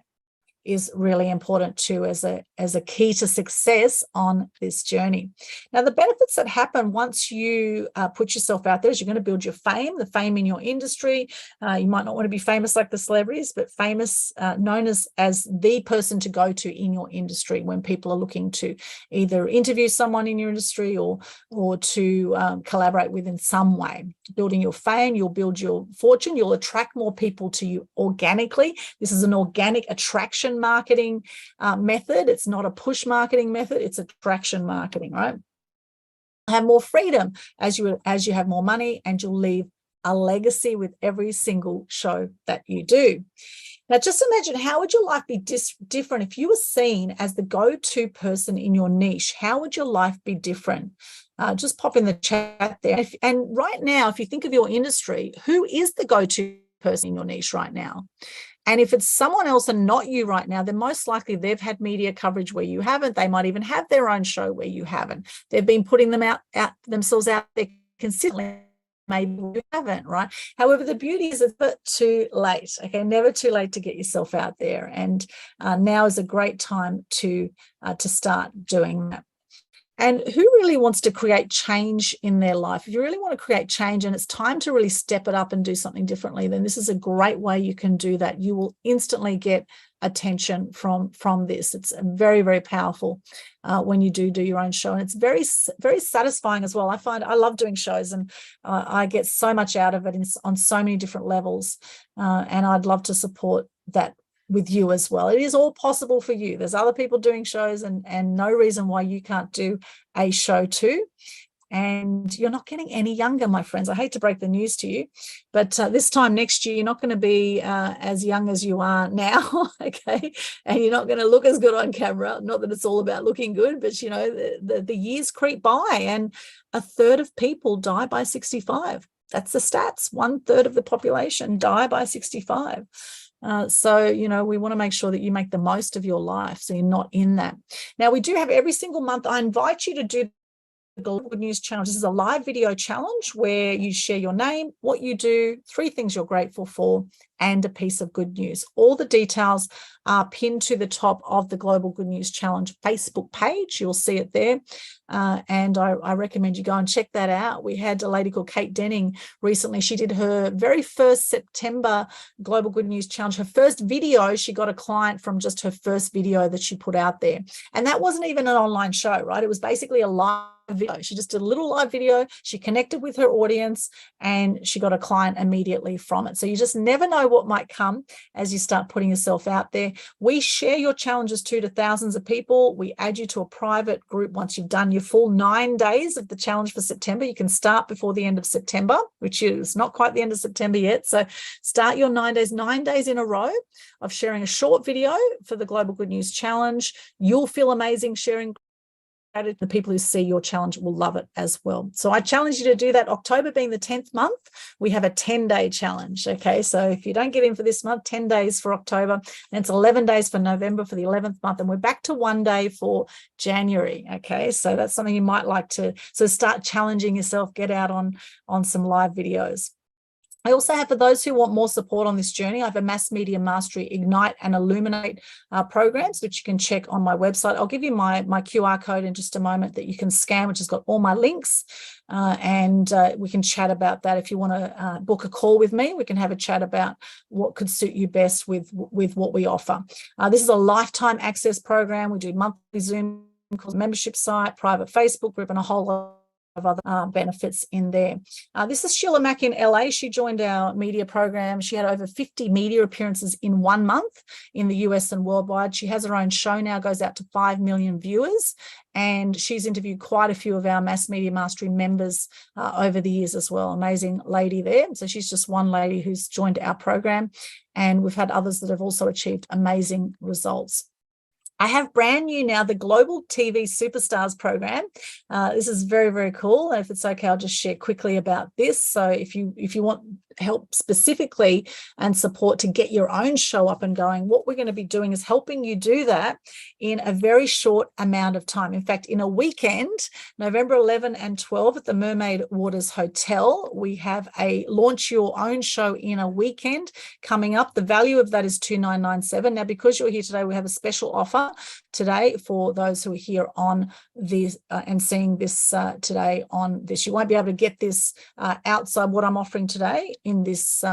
is really important too as a key to success on this journey. Now, the benefits that happen once you put yourself out there is you're going to build your fame, the fame in your industry. You might not want to be famous like the celebrities, but famous, known as the person to go to in your industry when people are looking to either interview someone in your industry or to collaborate with in some way. Building your fame, you'll build your fortune, you'll attract more people to you organically. This is an organic attraction marketing method. It's not a push marketing method, it's attraction marketing, right? Have more freedom as you have more money, and you'll leave a legacy with every single show that you do. Now, just imagine, how would your life be different if you were seen as the go-to person in your niche? How would your life be different? Just pop in the chat there. And right now, if you think of your industry, who is the go-to person in your niche right now? And if it's someone else and not you right now, then most likely they've had media coverage where you haven't. They might even have their own show where you haven't. They've been putting themselves out there consistently. Maybe you haven't, right? However, the beauty is it's never too late, okay? Never too late to get yourself out there. And now is a great time to start doing that. And who really wants to create change in their life? If you really want to create change and it's time to really step it up and do something differently, then this is a great way you can do that. You will instantly get attention from this. It's very, very powerful when you do your own show. And it's very, very satisfying as well. I find I love doing shows, and I get so much out of it on so many different levels. And I'd love to support that with you as well. It is all possible for you. There's other people doing shows, and no reason why you can't do a show too. And you're not getting any younger, my friends. I hate to break the news to you, but this time next year, you're not going to be as young as you are now, okay? And you're not going to look as good on camera. Not that it's all about looking good, but, you know, the years creep by, and a third of people die by 65. That's the stats. 1/3 of the population die by 65. So, you know, we want to make sure that you make the most of your life, so you're not in that. Now, we do have every single month, I invite you to do the Global Good News Challenge. This is a live video challenge where you share your name, what you do, 3 things you're grateful for, and a piece of good news. All the details are pinned to the top of the Global Good News Challenge Facebook page. You'll see it there. And I recommend you go and check that out. We had a lady called Kate Denning recently. She did her very first September Global Good News Challenge. Her first video, she got a client from just her first video that she put out there. And that wasn't even an online show, right? It was basically a live video. She just did a little live video. She connected with her audience, and she got a client immediately from it. So you just never know what might come as you start putting yourself out there. We share your challenges to thousands of people. We add you to a private group once you've done your full 9 days of the challenge for September. You can start before the end of September, which is not quite the end of September yet. So start your 9 days in a row of sharing a short video for the Global Good News Challenge. You'll feel amazing sharing. The people who see your challenge will love it as well. So I challenge you to do that. October being the 10th month, we have a 10-day challenge. Okay, so if you don't get in for this month, 10 days for October, and it's 11 days for November for the 11th month, and we're back to 1 day for January. Okay, so that's something you might like to, so start challenging yourself, get out on some live videos. I also have, for those who want more support on this journey, I have a Mass Media Mastery Ignite and Illuminate programs, which you can check on my website. I'll give you my QR code in just a moment that you can scan, which has got all my links, and we can chat about that. If you want to book a call with me, we can have a chat about what could suit you best with what we offer. This is a lifetime access program. We do monthly Zoom calls, membership site, private Facebook group, and a whole lot of other benefits in there. This is Sheila Mack in LA. She joined our media program. She had over 50 media appearances in 1 month in the US and worldwide. She has her own show now, goes out to 5 million viewers, and she's interviewed quite a few of our Mass Media Mastery members over the years as well. Amazing lady there. So she's just one lady who's joined our program, and we've had others that have also achieved amazing results. I have brand new now, the Global TV Superstars program. This is very, very cool. And if it's okay, I'll just share quickly about this. So if you want help specifically and support to get your own show up and going, what we're going to be doing is helping you do that in a very short amount of time. In fact, in a weekend, November 11 and 12 at the Mermaid Waters Hotel, we have a launch your own show in a weekend coming up. The value of that is $2,997. Now, because you're here today, we have a special offer today for those who are here on this and seeing this today on this. You won't be able to get this outside what I'm offering today in this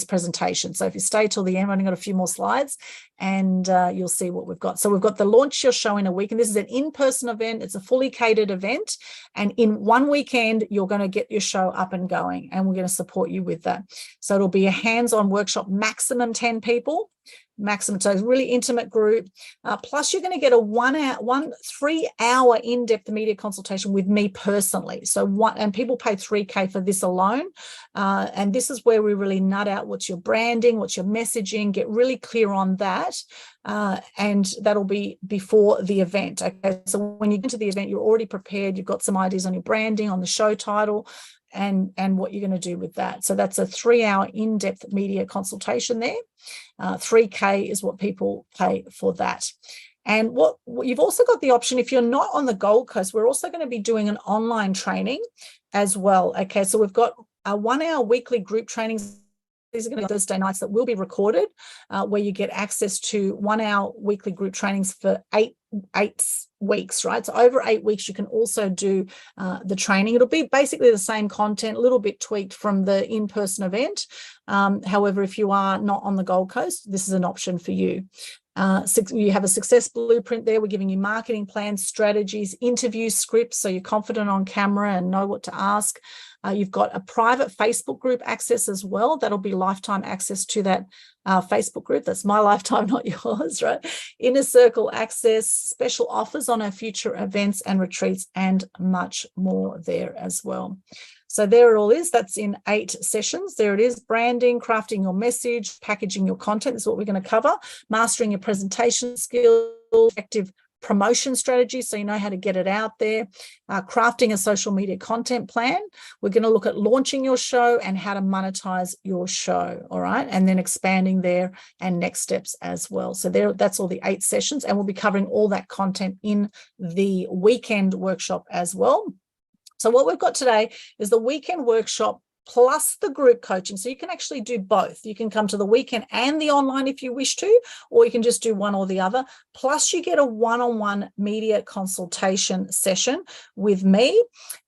presentation. So if you stay till the end, I've only got a few more slides and you'll see what we've got. So we've got the launch your show in a week, and this is an in-person event. It's a fully catered event, and in one weekend you're going to get your show up and going, and we're going to support you with that. So it'll be a hands-on workshop, maximum 10 people. Maximum, so it's a really intimate group. Plus, you're going to get a 3-hour in-depth media consultation with me personally. And people pay $3,000 for this alone. And this is where we really nut out what's your branding, what's your messaging, get really clear on that. And that'll be before the event. Okay, so when you get to the event, you're already prepared. You've got some ideas on your branding, on the show title, and what you're going to do with that. So that's a 3-hour in-depth media consultation there. $3,000 is what people pay for that. And what you've also got the option, if you're not on the Gold Coast, we're also going to be doing an online training as well. Okay, so we've got a 1-hour weekly group trainings. These are going to be Thursday nights that will be recorded, where you get access to 1-hour weekly group trainings for eight weeks, right? So over 8 weeks, you can also do the training. It'll be basically the same content, a little bit tweaked from the in-person event. However, if you are not on the Gold Coast, this is an option for you. You have a success blueprint there. We're giving you marketing plans, strategies, interview scripts, so you're confident on camera and know what to ask. You've got a private Facebook group access as well. That'll be lifetime access to that Facebook group. That's my lifetime, not yours, right? Inner circle access, special offers on our future events and retreats, and much more there as well. So there it all is. That's in 8 sessions. There it is. Branding, crafting your message, packaging your content is what we're going to cover. Mastering your presentation skills, effective promotion strategy, so you know how to get it out there. Crafting a social media content plan. We're going to look at launching your show and how to monetize your show, all right? And then expanding there and next steps as well. So that's all the 8 sessions, and we'll be covering all that content in the weekend workshop as well. So what we've got today is the weekend workshop plus the group coaching. So you can actually do both. You can come to the weekend and the online if you wish to, or you can just do one or the other. Plus you get a one-on-one media consultation session with me.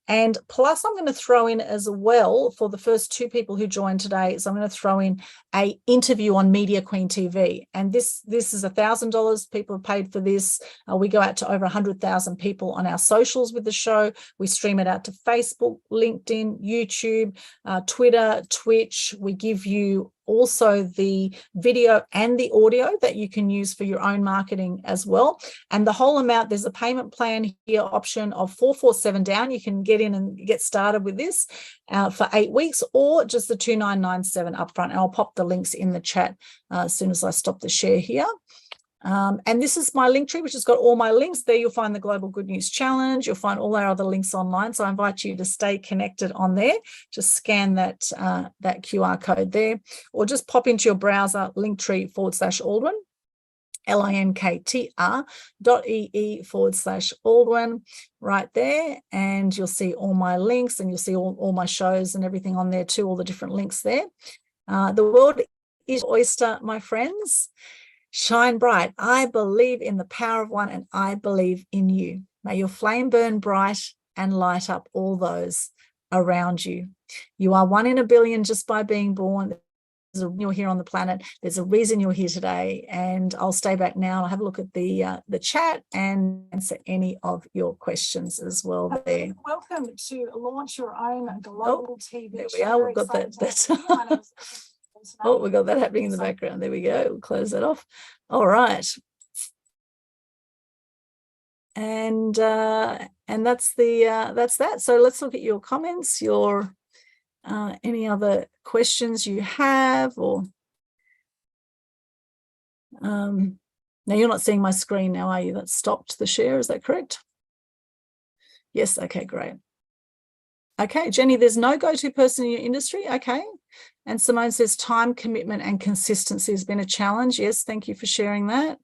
And plus I'm going to throw in as well, for the first 2 people who join today, so I'm going to throw in a interview on Media Queen TV. And this is $1,000. People have paid for this. We go out to over 100,000 people on our socials with the show. We stream it out to Facebook, LinkedIn, YouTube, Twitter, Twitch. We give you also the video and the audio that you can use for your own marketing as well. And the whole amount, there's a payment plan here option of $447 down. You can get in and get started with this for 8 weeks, or just the $2,997 upfront. And I'll pop the links in the chat as soon as I stop the share here. And this is my link tree, which has got all my links. There you'll find the Global Good News Challenge. You'll find all our other links online. So I invite you to stay connected on there. Just scan that QR code there, or just pop into your browser, linktree/Aldwin, linktr.ee/Aldwin right there. And you'll see all my links, and you'll see all my shows and everything on there too, all the different links there. The world is your oyster, my friends. Shine bright. I believe in the power of one, and I believe in you. May your flame burn bright and light up all around you. You are 1 in a billion just by being born. You're here on the planet. There's a reason you're here today. And I'll stay back now. I'll have a look at the chat and answer any of your questions as well there. Welcome to Launch Your Own Global TV. There we are. We've got that. Oh, we got that happening in the background. There we go. We'll close that off. All right. And that's that. So let's look at your comments, your any other questions you have, or now you're not seeing my screen now, are you? That stopped the share. Is that correct? Yes. Okay, great. Okay, Jenny, there's no go-to person in your industry. Okay. And Simone says time commitment and consistency has been a challenge. Yes, thank you for sharing that.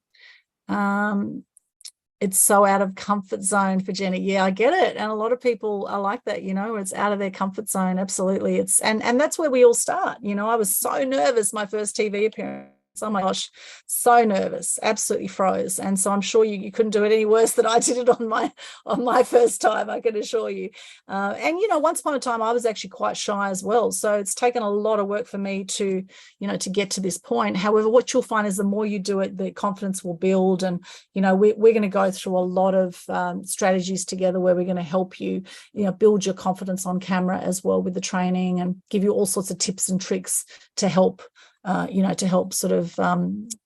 It's so out of comfort zone for Jenny. Yeah, I get it. And a lot of people are like that, you know, it's out of their comfort zone. Absolutely. It's and that's where we all start. You know, I was so nervous my first TV appearance. Oh my gosh, so nervous, absolutely froze. And so I'm sure you couldn't do it any worse than I did it on my first time, I can assure you. And, you know, once upon a time, I was actually quite shy as well. So it's taken a lot of work for me to, you know, to get to this point. However, what you'll find is the more you do it, the confidence will build. And, you know, we're going to go through a lot of strategies together where we're going to help you, you know, build your confidence on camera as well with the training and give you all sorts of tips and tricks to help you know, to help sort of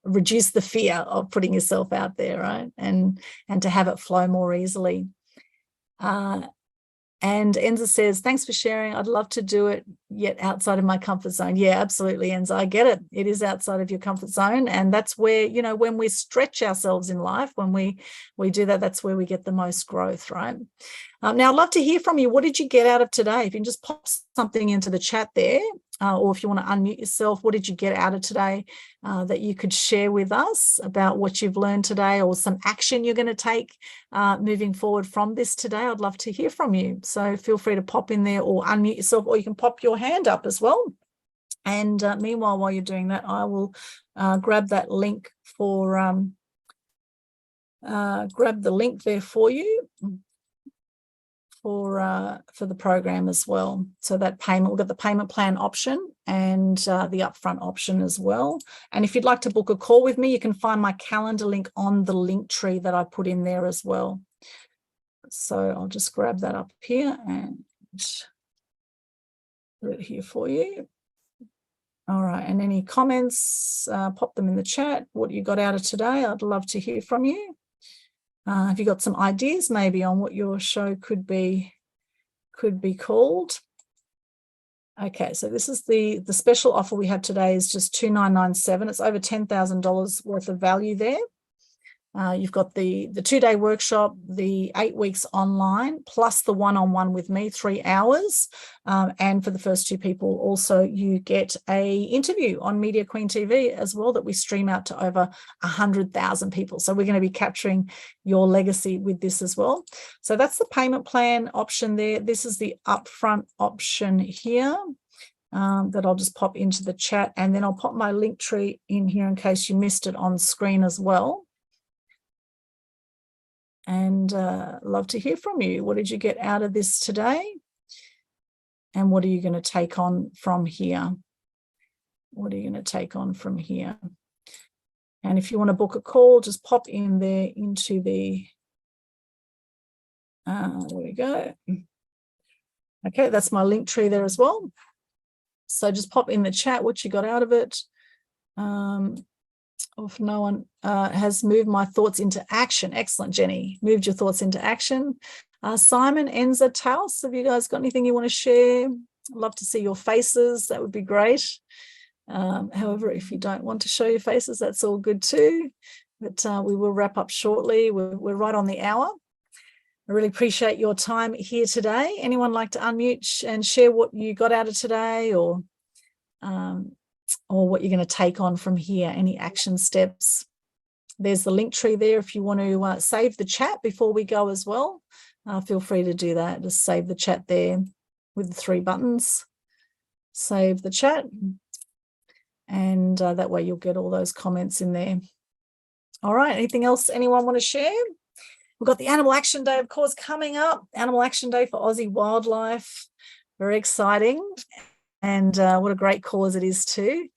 reduce the fear of putting yourself out there, right? And to have it flow more easily. And Enza says, thanks for sharing. I'd love to do it, yet outside of my comfort zone. Yeah, absolutely, Enza. I get it. It is outside of your comfort zone. And that's where, you know, when we stretch ourselves in life, when we do that, that's where we get the most growth, right? Now, I'd love to hear from you. What did you get out of today? If you can just pop something into the chat there, or if you want to unmute yourself, what did you get out of today that you could share with us about what you've learned today, or some action you're going to take moving forward from this today? I'd love to hear from you. So feel free to pop in there or unmute yourself, or you can pop your hand up as well. And meanwhile, while you're doing that, I will grab that link for grab the link there for you. For the program as well. So that payment, we've got the payment plan option and the upfront option as well. And if you'd like to book a call with me, you can find my calendar link on the link tree that I put in there as well. So I'll just grab that up here and put it here for you. All right, and any comments, pop them in the chat. What you got out of today? I'd love to hear from you. Have you got some ideas maybe on what your show could be called? Okay, so this is the special offer we have today is just $2,997. It's over $10,000 worth of value there. You've got the 2-day workshop, the 8 weeks online, plus the one-on-one with me, 3 hours. And for the first 2 people, also you get a interview on Media Queen TV as well that we stream out to over 100,000 people. So we're going to be capturing your legacy with this as well. So that's the payment plan option there. This is the upfront option here. That I'll just pop into the chat, and then I'll pop my link tree in here in case you missed it on screen as well. And love to hear from you. What did you get out of this today? And what are you going to take on from here? What are you going to take on from here? And if you want to book a call, just pop in there into the, there we go. Okay, that's my link tree there as well. So just pop in the chat what you got out of it. If no one has moved my thoughts into action. Excellent, Jenny. Moved your thoughts into action. Simon, Enza, Taos, have you guys got anything you want to share? I'd love to see your faces. That would be great. However, if you don't want to show your faces, that's all good too. But we will wrap up shortly. We're right on the hour. I really appreciate your time here today. Anyone like to unmute and share what you got out of today, or what you're going to take on from here, any action steps? There's the link tree there if you want to save the chat before we go as well. Feel free to do that. Just save the chat there with the 3 buttons. Save the chat. And that way you'll get all those comments in there. All right, anything else anyone want to share? We've got the Animal Action Day, of course, coming up. Animal Action Day for Aussie Wildlife. Very exciting. And what a great cause it is too.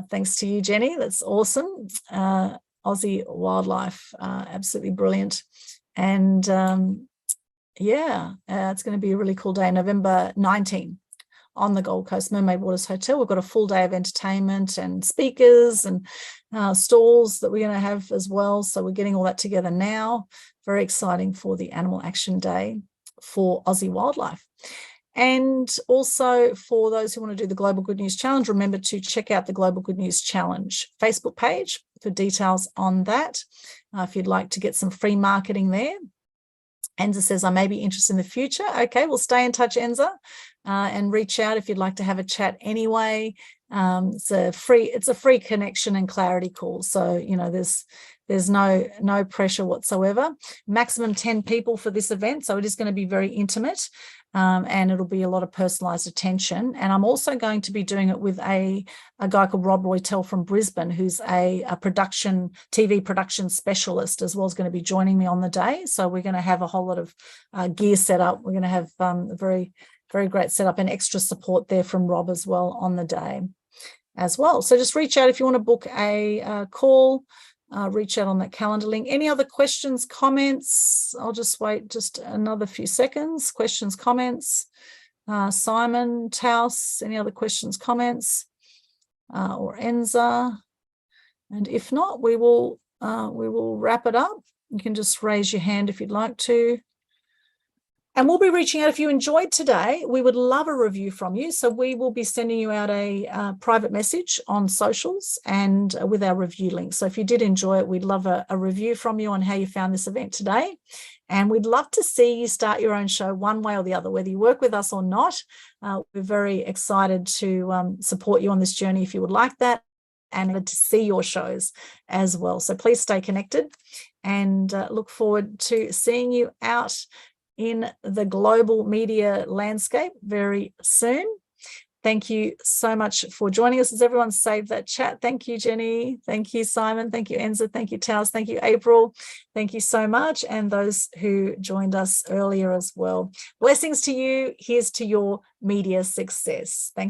Thanks to you, Jenny. That's awesome. Aussie Wildlife, absolutely brilliant. And yeah, it's going to be a really cool day, November 19 on the Gold Coast Mermaid Waters Hotel. We've got a full day of entertainment and speakers and stalls that we're going to have as well. So we're getting all that together now. Very exciting for the Animal Action Day for Aussie Wildlife. And also for those who want to do the Global Good News Challenge, remember to check out the Global Good News Challenge Facebook page for details on that. If you'd like to get some free marketing there. Enza says, I may be interested in the future. Okay, we'll stay in touch, Enza. and reach out if you'd like to have a chat anyway. It's a free connection and clarity call. So, you know, there's no pressure whatsoever. Maximum 10 people for this event. So it is going to be very intimate. And it'll be a lot of personalized attention. And I'm also going to be doing it with a guy called Rob Roytel from Brisbane, who's a TV production specialist, as well as going to be joining me on the day. So we're going to have a whole lot of gear set up. We're going to have a very, very great setup and extra support there from Rob as well on the day as well. So just reach out if you want to book a call. Reach out on that calendar link. Any other questions, comments? I'll just wait just another few seconds. Questions, comments? Simon, Taus, any other questions, comments? Or Enza? And if not, we will wrap it up. You can just raise your hand if you'd like to. And we'll be reaching out if you enjoyed today. We would love a review from you. So we will be sending you out a private message on socials and with our review link. So if you did enjoy it, we'd love a review from you on how you found this event today. And we'd love to see you start your own show one way or the other, whether you work with us or not. We're very excited to support you on this journey if you would like that, and to see your shows as well. So please stay connected, and look forward to seeing you out in the global media landscape very soon. Thank you so much for joining us. As everyone saved that chat, thank you, Jenny. Thank you, Simon. Thank you, Enza. Thank you, Taus. Thank you, April. Thank you so much. And those who joined us earlier as well. Blessings to you. Here's to your media success. Thanks.